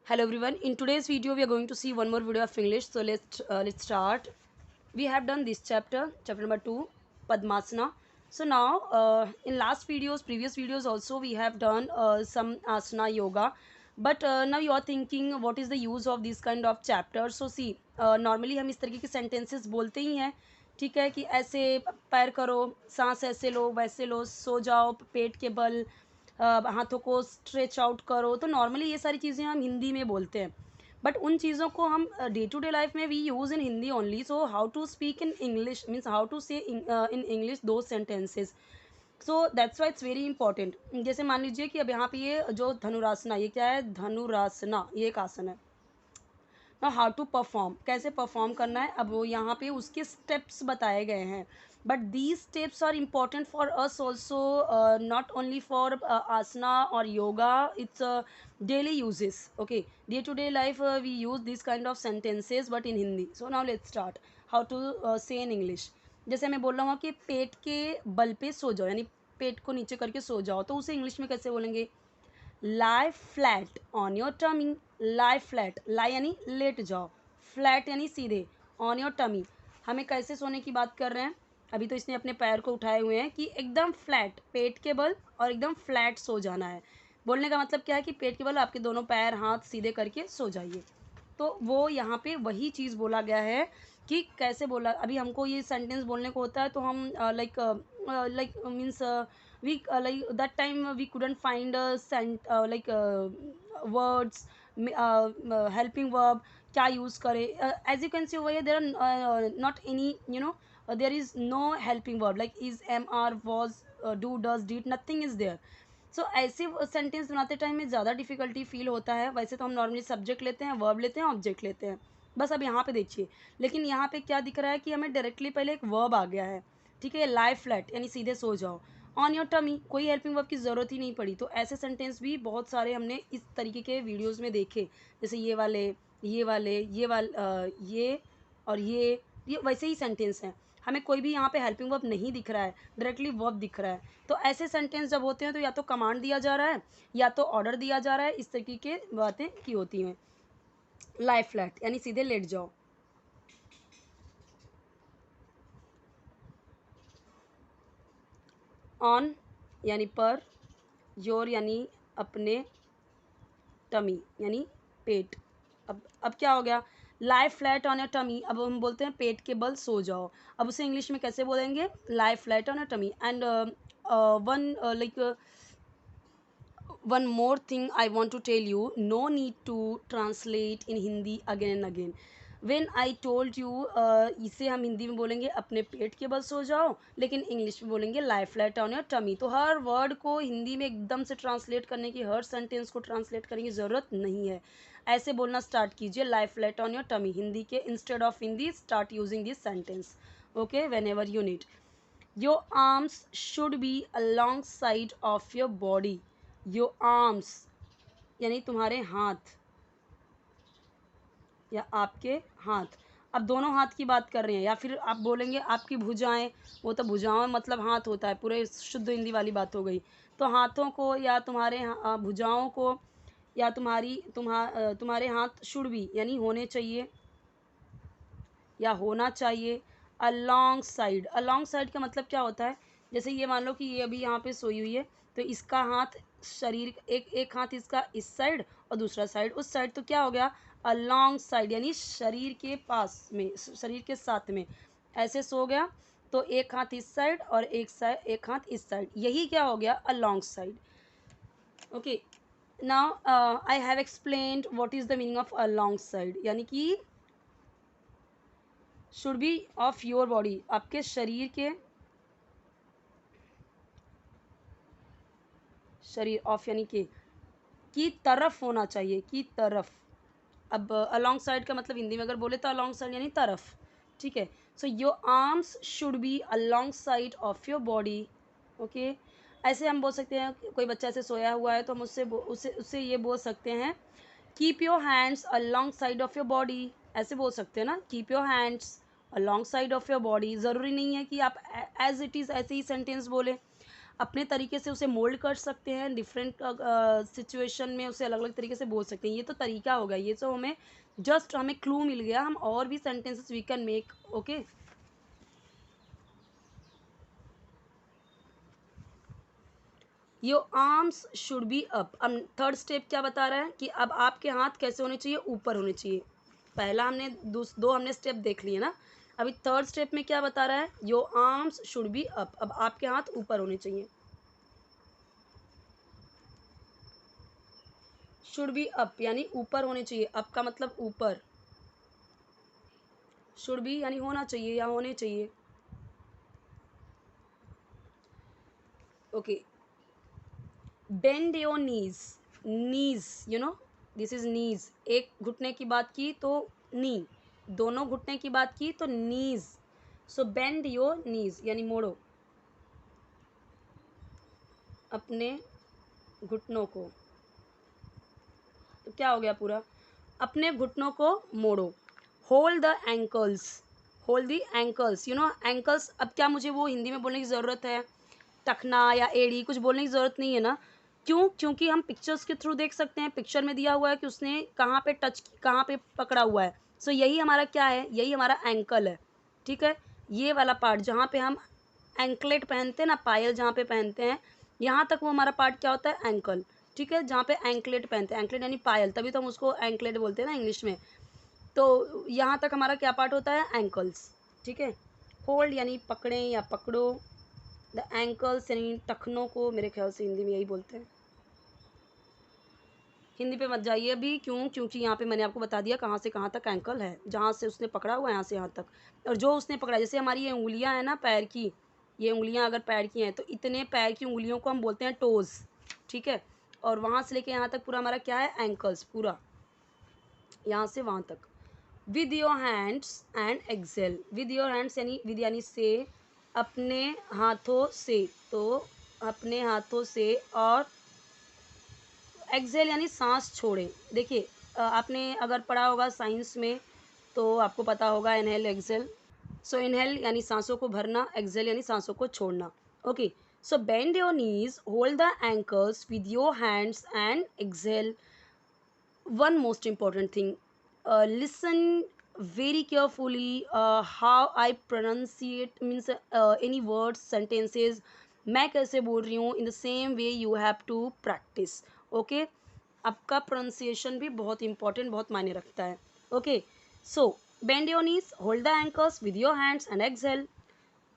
Hello everyone. In today's video, we are going to see one more video of English. So let's start. We have done this chapter number 2, Padmasana. So now, in previous videos also, we have done some asana yoga. But now you are thinking, what is the use of this kind of chapter? So see, normally हम इस तरीके के sentences बोलते ही हैं. ठीक है कि ऐसे पैर करो, सांस ऐसे लो, वैसे लो, सो जाओ पेट के बल, हाथों को स्ट्रेच आउट करो. तो नॉर्मली ये सारी चीज़ें हम हिंदी में बोलते हैं, बट उन चीज़ों को हम डे टू डे लाइफ में we use in Hindi only. So how to speak in English means how to say in English दो sentences. So that's why it's very important. जैसे मान लीजिए कि अब यहाँ पे ये जो धनुरासना, ये क्या है? धनुरासना, ये एक आसन है. ना हाउ टू परफॉर्म, कैसे परफॉर्म करना है, अब वो यहाँ पे उसके स्टेप्स बताए गए हैं. But these steps are important for us also, not only for asana और yoga. It's daily uses. Okay, day to day life we use this kind of sentences but in Hindi. So now let's start how to say in English. जैसे मैं बोल रहा हूँ कि पेट के बल पे सो जाओ, यानी पेट को नीचे करके सो जाओ, तो उसे इंग्लिश में कैसे बोलेंगे? Lie flat on your tummy. Lie flat, lie यानी लेट जाओ, फ्लैट यानी सीधे, ऑन योर टमी. हमें कैसे सोने की बात कर रहे हैं? अभी तो इसने अपने पैर को उठाए हुए हैं कि एकदम फ्लैट, पेट के बल और एकदम फ्लैट सो जाना है. बोलने का मतलब क्या है कि पेट के बल आपके दोनों पैर हाथ सीधे करके सो जाइए. तो वो यहाँ पे वही चीज़ बोला गया है कि कैसे बोला. अभी हमको ये सेंटेंस बोलने को होता है तो हम like means we like that time we couldn't find a words, helping verb क्या यूज़ करें. as you can see over here there are not any, there is no helping verb like is, am, are, was, do, does, did, nothing is there. सो ऐसे sentence बनाते time में ज़्यादा difficulty feel होता है. वैसे तो हम नॉर्मली सब्जेक्ट लेते हैं, वर्ब लेते हैं, ऑब्जेक्ट लेते हैं, बस. अब यहाँ पे देखिए, लेकिन यहाँ पे क्या दिख रहा है कि हमें डायरेक्टली पहले एक वर्ब आ गया है. ठीक है, लाई फ्लैट यानी सीधे सो जाओ, ऑन योर टमी, कोई हेल्पिंग वर्ब की ज़रूरत ही नहीं पड़ी. तो ऐसे सेंटेंस भी बहुत सारे हमने इस तरीके के वीडियोज़ में देखे, जैसे ये वाले, ये वाले, ये और ये वैसे ही सेंटेंस हैं. हमें कोई भी यहाँ पे हेल्पिंग वर्ब नहीं दिख रहा है, डायरेक्टली वर्ब दिख रहा है. तो ऐसे सेंटेंस जब होते हैं तो या तो कमांड दिया जा रहा है या तो ऑर्डर दिया जा रहा है, इस तरीके की बातें की होती हैं. लाई फ्लैट यानी सीधे लेट जाओ. ऑन यानी पर, योर यानी अपने, टमी यानी पेट. अब क्या हो गया? लाई फ्लैट ऑन योर टमी. अब हम बोलते हैं पेट के बल सो जाओ. अब उसे इंग्लिश में कैसे बोलेंगे? Lie flat on your tummy. And one like one more thing I want to tell you, no need to translate in Hindi again and again. When I told you, इसे हम हिंदी में बोलेंगे अपने पेट के बल सो जाओ, लेकिन इंग्लिश में बोलेंगे lie flat on your tummy. तो हर वर्ड को हिंदी में एकदम से ट्रांसलेट करने की, हर सेंटेंस को ट्रांसलेट करने की ज़रूरत नहीं है. ऐसे बोलना स्टार्ट कीजिए, lie flat on your tummy Hindi के. Instead of Hindi start using this sentence. Okay, whenever you need. Your arms should be along side of your body. Your arms यानी तुम्हारे हाथ या आपके हाथ. अब दोनों हाथ की बात कर रहे हैं, या फिर आप बोलेंगे आपकी भुजाएं. वो तो भुजाओं मतलब हाथ होता है, पूरे शुद्ध हिंदी वाली बात हो गई. तो हाथों को या तुम्हारे भुजाओं को या तुम्हारे हाथ शुड भी यानी होने चाहिए या होना चाहिए. अलॉन्ग साइड, अलॉन्ग साइड का मतलब क्या होता है? जैसे ये मान लो कि ये अभी यहाँ पे सोई हुई है, तो इसका हाथ शरीर, एक हाथ इसका इस साइड और दूसरा साइड उस साइड. तो क्या हो गया? अलॉन्ग साइड यानी शरीर के पास में, शरीर के साथ में ऐसे सो गया. तो एक हाथ इस साइड और एक हाथ इस साइड, यही क्या हो गया? Along side. Okay, now I have explained what is the meaning of along side. यानी कि should be of your body, आपके शरीर के, शरीर ऑफ यानी के की तरफ होना चाहिए, की तरफ. अब अलॉन्ग साइड का मतलब हिंदी में अगर बोले तो अलॉन्ग साइड यानी तरफ. ठीक है, so your arms should be along side of your body. Okay, ऐसे हम बोल सकते हैं, कोई बच्चा ऐसे सोया हुआ है तो हम उससे ये बोल सकते हैं, keep your hands along side of your body. ऐसे बोल सकते हैं ना, keep your hands along side of your body. ज़रूरी नहीं है कि आप एज इट इज़ ऐसे ही सेंटेंस बोले. अपने तरीके से उसे मोल्ड कर सकते हैं, डिफरेंट सिचुएशन में उसे अलग अलग तरीके से बोल सकते हैं। ये तो तरीका होगा, ये तो हमें क्लू मिल गया, हम और भी sentences we can make. Okay, your arms should be up. अब थर्ड स्टेप क्या बता रहा है कि अब आपके हाथ कैसे होने चाहिए, ऊपर होने चाहिए। पहला हमने दो हमने स्टेप देख लिए ना, अभी थर्ड स्टेप में क्या बता रहा है, your arms should be up. अब आपके हाथ ऊपर होने चाहिए, शुड बी अप यानी ऊपर होने चाहिए। अप का मतलब ऊपर, शुड बी यानी होना चाहिए या होने चाहिए। Okay, bend your knees. Knees you know this is knees. एक घुटने की बात की तो नी, दोनों घुटने की बात की तो नीज। सो बेंड योर नीज यानी मोड़ो अपने घुटनों को। तो क्या हो गया पूरा, अपने घुटनों को मोड़ो। Hold the ankles, hold the ankles, you know ankles. अब क्या मुझे वो हिंदी में बोलने की ज़रूरत है, टखना या एड़ी कुछ बोलने की ज़रूरत नहीं है ना। क्यों, क्योंकि हम पिक्चर्स के थ्रू देख सकते हैं। पिक्चर में दिया हुआ है कि उसने कहाँ पे टच, कहाँ पे पकड़ा हुआ है। सो यही हमारा क्या है, यही हमारा एंकल है। ठीक है, ये वाला पार्ट जहाँ पे हम एंकलेट पहनते हैं ना, पायल जहाँ पे पहनते हैं, यहाँ तक वो हमारा पार्ट क्या होता है, एंकल। ठीक है, जहाँ पे एंकलेट पहनते हैं, एंकलेट यानी पायल, तभी तो हम उसको एंकलेट बोलते हैं ना इंग्लिश में। तो यहाँ तक हमारा क्या पार्ट होता है, एंकल्स। ठीक है, होल्ड यानी पकड़ें या पकड़ो, द एंकल्स यानी टखनों को, मेरे ख्याल से हिंदी में यही बोलते हैं। हिंदी पे मत जाइए अभी, क्यों, क्योंकि यहाँ पे मैंने आपको बता दिया कहाँ से कहाँ तक एंकल है, जहाँ से उसने पकड़ा हुआ है यहाँ से यहाँ तक। और जो उसने पकड़ा, जैसे हमारी ये उंगलियाँ हैं ना पैर की, ये उंगलियाँ अगर पैर की हैं तो इतने पैर की उंगलियों को हम बोलते हैं टोज़। ठीक है, और वहाँ से लेके यहाँ तक पूरा हमारा क्या है, एंकल्स, पूरा यहाँ से वहाँ तक। With your hands and exhale. With your hands यानी विद यानी से, अपने हाथों से, तो अपने हाथों से, और एक्सेल यानी सांस छोड़ें। देखिए आपने अगर पढ़ा होगा साइंस में तो आपको पता होगा इनहेल एक्सेल। सो इनहेल यानी सांसों को भरना, एक्सेल यानी सांसों को छोड़ना। Okay, so bend your knees, hold the ankles with your hands and exhale. One most important thing, listen very carefully how I pronunciate, means any words, sentences मैं कैसे बोल रही हूँ, in the same way you have to practice. Okay, आपका pronunciation भी बहुत important, बहुत मायने रखता है. Okay, so bend your knees, hold the ankles with your hands and exhale.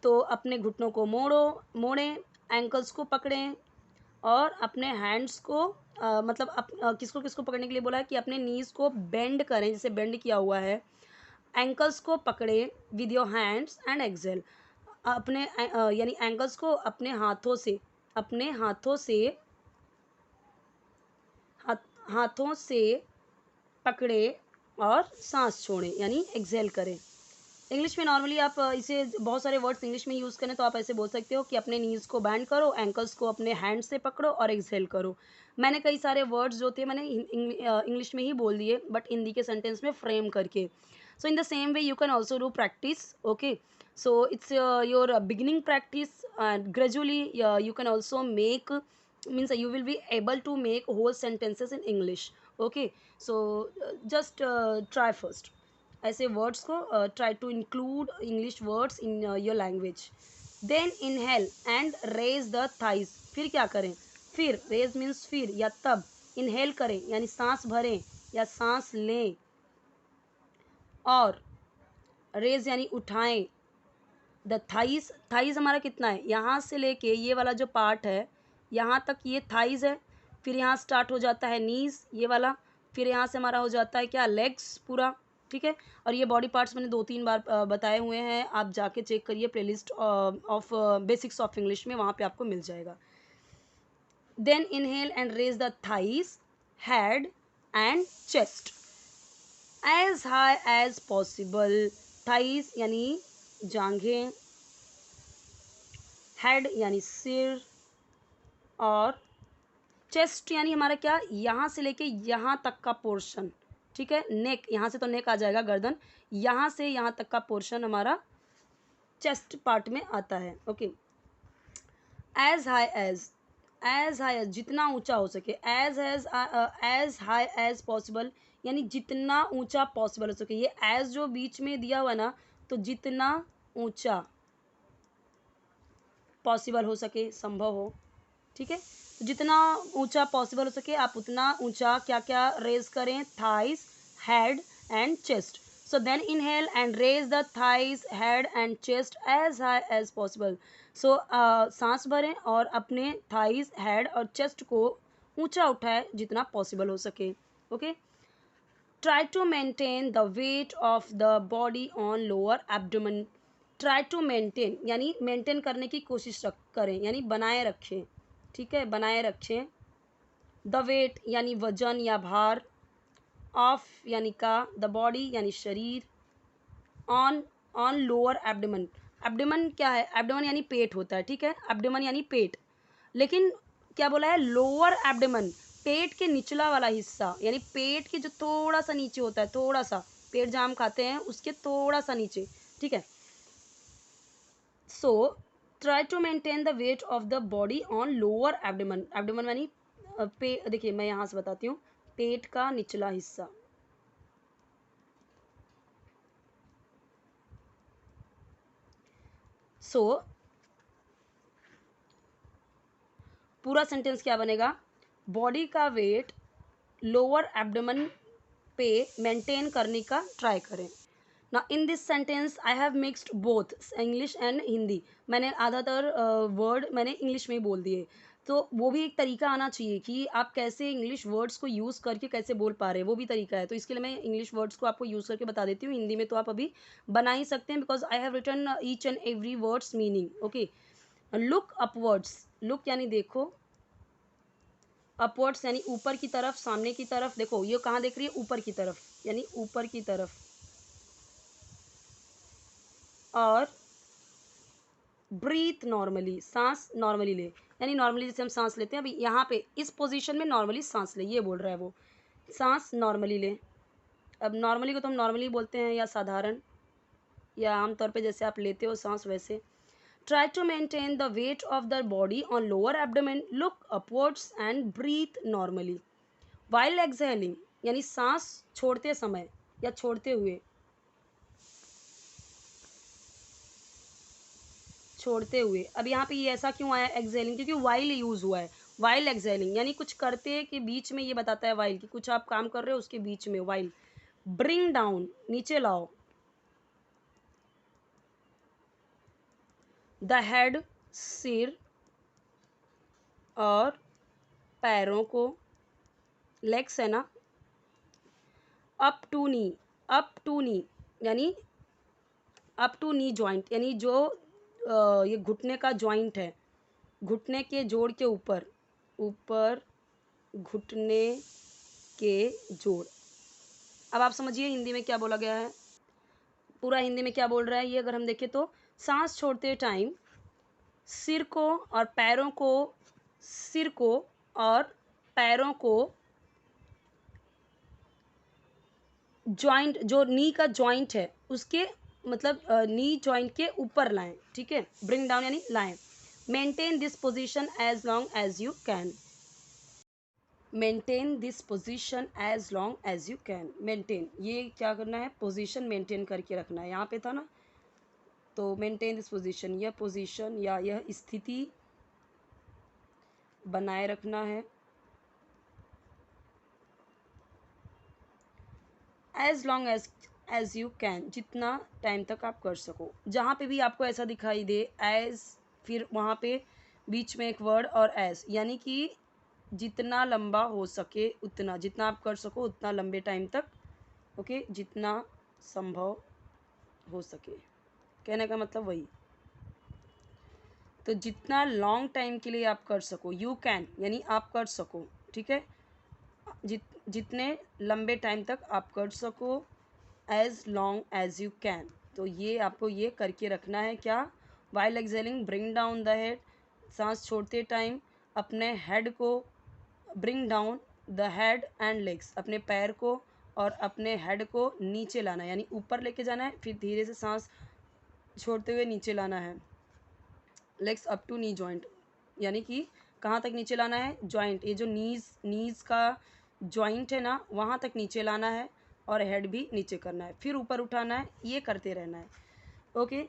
तो अपने घुटनों को मोड़ें, एंकल्स को पकड़ें, और अपने हैंड्स को मतलब किसको किसको पकड़ने के लिए बोला है कि अपने नीज़ को बेंड करें, जैसे बेंड किया हुआ है, एंकल्स को पकड़ें with your hands and exhale. अपने यानी एंकल्स को अपने हाथों से, अपने हाथों से पकड़े और सांस छोड़ें यानी एक्सेल करें। इंग्लिश में नॉर्मली आप इसे बहुत सारे वर्ड्स इंग्लिश में यूज़ करें तो आप ऐसे बोल सकते हो कि अपने नीज़ को बैंड करो, एंकल्स को अपने हैंड से पकड़ो और एक्सहेल करो। मैंने कई सारे वर्ड्स जो थे मैंने इंग्लिश में ही बोल दिए, बट हिंदी के सेंटेंस में फ्रेम करके। So in the same way you can also do practice. Okay, so it's your beginning practice and gradually you can also make, means you will be able to make whole sentences in English. Okay, so just try first ऐसे words को try to include English words in your language. Then inhale and raise the thighs. फिर क्या करें, फिर raise means फिर या तब, inhale करें यानी सांस भरें या सांस लें, और रेज यानी उठाएं। द थाइज, थाइज हमारा कितना है, यहाँ से लेके ये वाला जो पार्ट है यहाँ तक ये थाइज है, फिर यहाँ स्टार्ट हो जाता है नीज ये वाला, फिर यहाँ से हमारा हो जाता है क्या, लेग्स पूरा। ठीक है, और ये बॉडी पार्ट्स मैंने 2-3 बार बताए हुए हैं, आप जाके चेक करिए playlist of basics of English में, वहाँ पे आपको मिल जाएगा। Then inhale and raise the thighs, head and chest as high as possible. Thighs यानी जांघें, हेड यानी सिर, और चेस्ट यानी हमारा क्या, यहाँ से लेके यहाँ तक का पोर्शन। ठीक है, नेक, यहाँ से तो नेक आ जाएगा गर्दन, यहाँ से यहाँ तक का पोर्शन हमारा चेस्ट पार्ट में आता है। ओके, एज हाई एज जितना ऊंचा हो सके, एज हाई एज पॉसिबल, यानी जितना ऊंचा पॉसिबल हो सके। ये एज जो बीच में दिया हुआ ना, तो जितना ऊंचा पॉसिबल हो सके, संभव हो, ठीक है। तो जितना ऊंचा पॉसिबल हो सके आप उतना ऊंचा क्या क्या रेज करें, thighs, head and chest. So then inhale and raise the thighs, head and chest as high as possible. So सांस भरें और अपने थाइस, हेड और चेस्ट को ऊंचा उठाएं जितना पॉसिबल हो सके। Okay. Try to maintain the weight of the body on lower abdomen. Try to maintain यानी मेंटेन करने की कोशिश करें, यानी बनाए रखें, ठीक है, बनाए रखें। द वेट यानी वजन या भार, ऑफ यानी का, द बॉडी यानी शरीर, on on lower abdomen. Abdomen क्या है, एब्डोमेन यानी पेट होता है, ठीक है, एब्डोमेन यानी पेट। लेकिन क्या बोला है, लोअर एब्डोमेन, पेट के निचला वाला हिस्सा, यानी पेट के जो थोड़ा सा नीचे होता है, थोड़ा सा पेट जहाँ हम खाते हैं उसके थोड़ा सा नीचे, ठीक है। So try to maintain the weight of the body on lower abdomen. Abdomen यानी देखिए मैं यहाँ से बताती हूँ, पेट का निचला हिस्सा। सो पूरा सेंटेंस क्या बनेगा, बॉडी का वेट लोअर एब्डोमेन पे मेंटेन करने का ट्राई करें। ना in this sentence I have mixed both English and Hindi. मैंने आधातर वर्ड मैंने इंग्लिश में ही बोल दिए, तो वो भी एक तरीका आना चाहिए कि आप कैसे इंग्लिश वर्ड्स को यूज़ करके कैसे बोल पा रहे हैं, वो भी तरीका है। तो इसके लिए मैं इंग्लिश वर्ड्स को आपको यूज़ करके बता देती हूँ, हिंदी में तो आप अभी बना ही सकते हैं, because I have written each and every words meaning. Okay. Look upwards, look यानी देखो, अपवर्ड्स यानी ऊपर की तरफ, सामने की तरफ। देखो ये कहाँ देख रही है, ऊपर की तरफ, यानी ऊपर की तरफ। और ब्रीथ नॉर्मली, सांस नॉर्मली ले, यानी नॉर्मली जैसे हम सांस लेते हैं, अभी यहाँ पे इस पोजीशन में नॉर्मली सांस ले, ये बोल रहा है वो, सांस नॉर्मली ले। अब नॉर्मली को तो हम नॉर्मली बोलते हैं, या साधारण, या आमतौर पे जैसे आप लेते हो सांस वैसे। Try to maintain the weight of the body on lower abdomen, look upwards and breathe normally while exhaling, यानी सांस छोड़ते समय या छोड़ते हुए, छोड़ते हुए। अब यहाँ पे ये ऐसा क्यों आया एक्सहेलिंग, क्योंकि वाइल यूज हुआ है। वाइल एक्सहेलिंग यानी कुछ करते के बीच में, ये बताता है वाइल कि कुछ आप काम कर रहे हो उसके बीच में, वाइल। ब्रिंग डाउन नीचे लाओ, द हेड सिर और पैरों को, लेग्स है ना, up to knee, up to knee यानी अप टू नी जॉइंट, यानी जो ये घुटने का जॉइंट है, घुटने के जोड़ के ऊपर, ऊपर घुटने के जोड़। अब आप समझिए हिंदी में क्या बोला गया है, पूरा हिंदी में क्या बोल रहा है ये, अगर हम देखें तो सांस छोड़ते टाइम सिर को और पैरों को, सिर को और पैरों को जॉइंट, जो नी का जॉइंट है उसके, मतलब नी जॉइंट के ऊपर लाएं, ठीक है, ब्रिंग डाउन यानी लाएं। Maintain this position as long as you can, maintain this position as long as you can. Maintain, ये क्या करना है, पोजीशन मेंटेन करके रखना है, यहाँ पे था ना, तो मेंटेन दिस पोजीशन, यह पोजीशन या यह स्थिति बनाए रखना है, as long as you can, जितना टाइम तक आप कर सको। जहाँ पे भी आपको ऐसा दिखाई दे एज, फिर वहाँ पे बीच में एक वर्ड और एज, यानी कि जितना लंबा हो सके उतना, जितना आप कर सको उतना लंबे टाइम तक, ओके, जितना संभव हो सके, कहने का मतलब वही। तो जितना लॉन्ग टाइम के लिए आप कर सको, यू कैन यानी आप कर सको, ठीक है, जितने लंबे टाइम तक आप कर सको, as long as you can. तो ये आपको ये करके रखना है क्या, while exhaling bring down the head, सांस छोड़ते टाइम अपने हेड को, bring down the head and legs, अपने पैर को और अपने हेड को नीचे लाना, यानी ऊपर लेके जाना है, फिर धीरे से सांस छोड़ते हुए नीचे लाना है, legs up to knee joint. यानी कि कहाँ तक नीचे लाना है, जॉइंट, ये जो नीज का जॉइंट है ना वहाँ तक नीचे लाना है और हेड भी नीचे करना है, फिर ऊपर उठाना है, ये करते रहना है। Okay,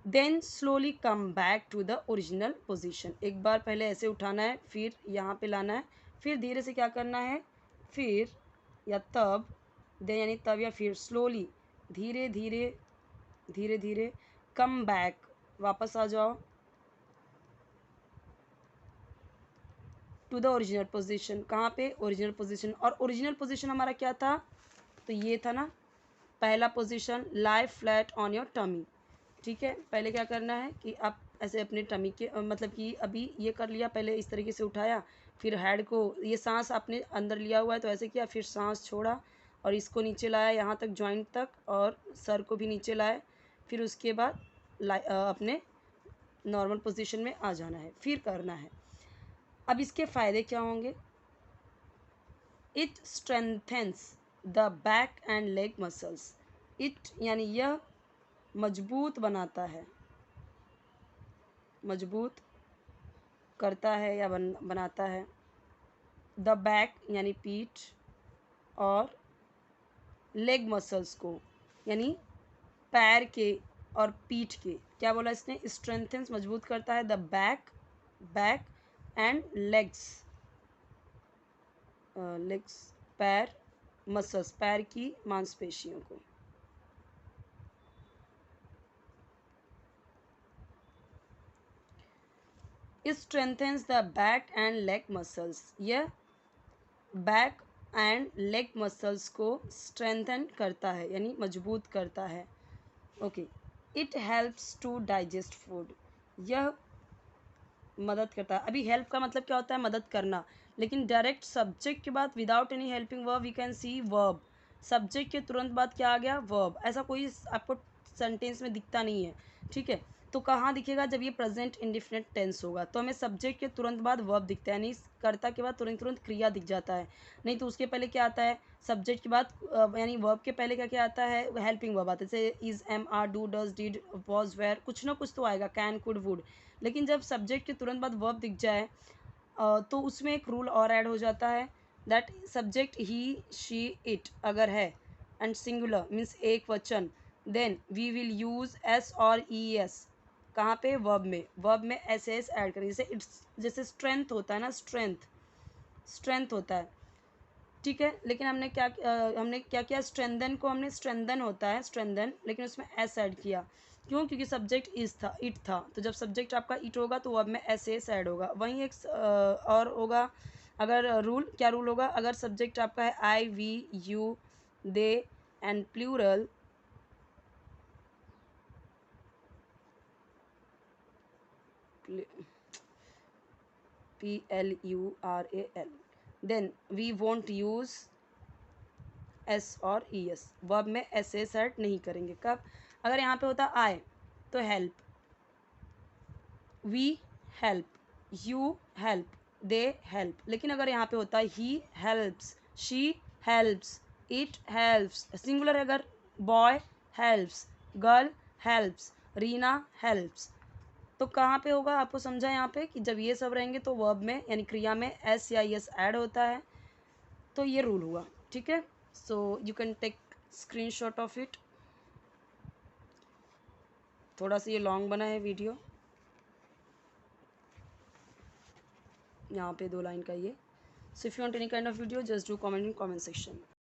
then slowly come back to the original position. एक बार पहले ऐसे उठाना है, फिर यहाँ पे लाना है, फिर धीरे से क्या करना है, फिर या तब, देन यानी तब या फिर स्लोली, धीरे धीरे धीरे धीरे कम बैक, वापस आ जाओ टू द ओरिजिनल पोजीशन। कहाँ पे, ओरिजिनल पोजीशन। और ओरिजिनल पोजीशन हमारा क्या था, तो ये था ना पहला position, lie flat on your tummy. ठीक है, पहले क्या करना है कि आप ऐसे अपने टमी के मतलब कि अभी ये कर लिया, पहले इस तरीके से उठाया, फिर हेड को, ये सांस आपने अंदर लिया हुआ है तो ऐसे किया, फिर सांस छोड़ा और इसको नीचे लाया यहाँ तक, जॉइंट तक, और सर को भी नीचे लाए, फिर उसके बाद अपने नॉर्मल पोजीशन में आ जाना है, फिर करना है। अब इसके फ़ायदे क्या होंगे, it strengthens the back and leg muscles. It यानी यह मजबूत बनाता है, मजबूत करता है या बनाता है, द बैक यानी पीठ, और लेग मसल्स को यानी पैर के और पीठ के, क्या बोला इसने, स्ट्रेंथेंस मजबूत करता है, the back and legs, legs पैर, मसल्स पैर की मांसपेशियों को। It strengthens the back and leg muscles. यह बैक एंड लेग मसल्स को स्ट्रेंथन करता है यानी मजबूत करता है। Okay, it helps to digest food. यह मदद करता है। अभी हेल्प का मतलब क्या होता है, मदद करना, लेकिन डायरेक्ट सब्जेक्ट के बाद without any helping verb we can see verb. Subject के तुरंत बाद क्या आ गया, वर्ब। ऐसा कोई आपको सेंटेंस में दिखता नहीं है, ठीक है। तो कहाँ दिखेगा, जब ये प्रेजेंट इंडिफिनिट टेंस होगा तो हमें सब्जेक्ट के तुरंत बाद वर्ब दिखता है, यानी कर्ता के बाद तुरंत तुरंत क्रिया दिख जाता है। नहीं तो उसके पहले क्या आता है, सब्जेक्ट के बाद यानी वर्ब के पहले क्या क्या आता है, हेल्पिंग वर्ब आता है, जैसे is, am, are, do, does, did, was, were, कुछ ना कुछ तो आएगा, कैन, कुड, वुड। लेकिन जब सब्जेक्ट के तुरंत बाद वर्ब दिख जाए तो उसमें एक रूल और ऐड हो जाता है, that subject he, she, it अगर है एंड सिंगुलर मीन्स एक वचन, then we will use S और ई एस। कहाँ पे, वर्ब में, वर्ब में एस एस ऐड करें, जैसे इट्स, जैसे स्ट्रेंथ होता है ना, स्ट्रेंथ होता है, ठीक है। लेकिन हमने क्या किया, स्ट्रेंथन को हमने, स्ट्रेंथन होता है स्ट्रेंथन, लेकिन उसमें एस ऐड किया, क्यों, क्योंकि सब्जेक्ट इज था, इट था, तो जब सब्जेक्ट आपका इट होगा तो वर्ब में एस एस ऐड होगा। वहीं एक और होगा, अगर रूल, क्या रूल होगा, अगर सब्जेक्ट आपका है I, we, you, they and plural, PLURAL, then we won't use S और ई एस, वर्ब में एस एस ऐड नहीं करेंगे। कब, अगर यहाँ पे होता आई तो help, we help, you help, they help, लेकिन अगर यहाँ पे होता है he helps, she helps, it helps, singular अगर boy helps, girl helps, Reena helps, तो कहाँ पे होगा, आपको समझा यहाँ पे कि जब ये सब रहेंगे तो वर्ब में यानी क्रिया में एस या एस ऐड होता है, तो ये रूल हुआ, ठीक है। So you can take screenshot of it. थोड़ा सा ये लॉन्ग बना है वीडियो, यहाँ पे 2 लाइन का ये। So if you want any kind of video just do comment in comment section.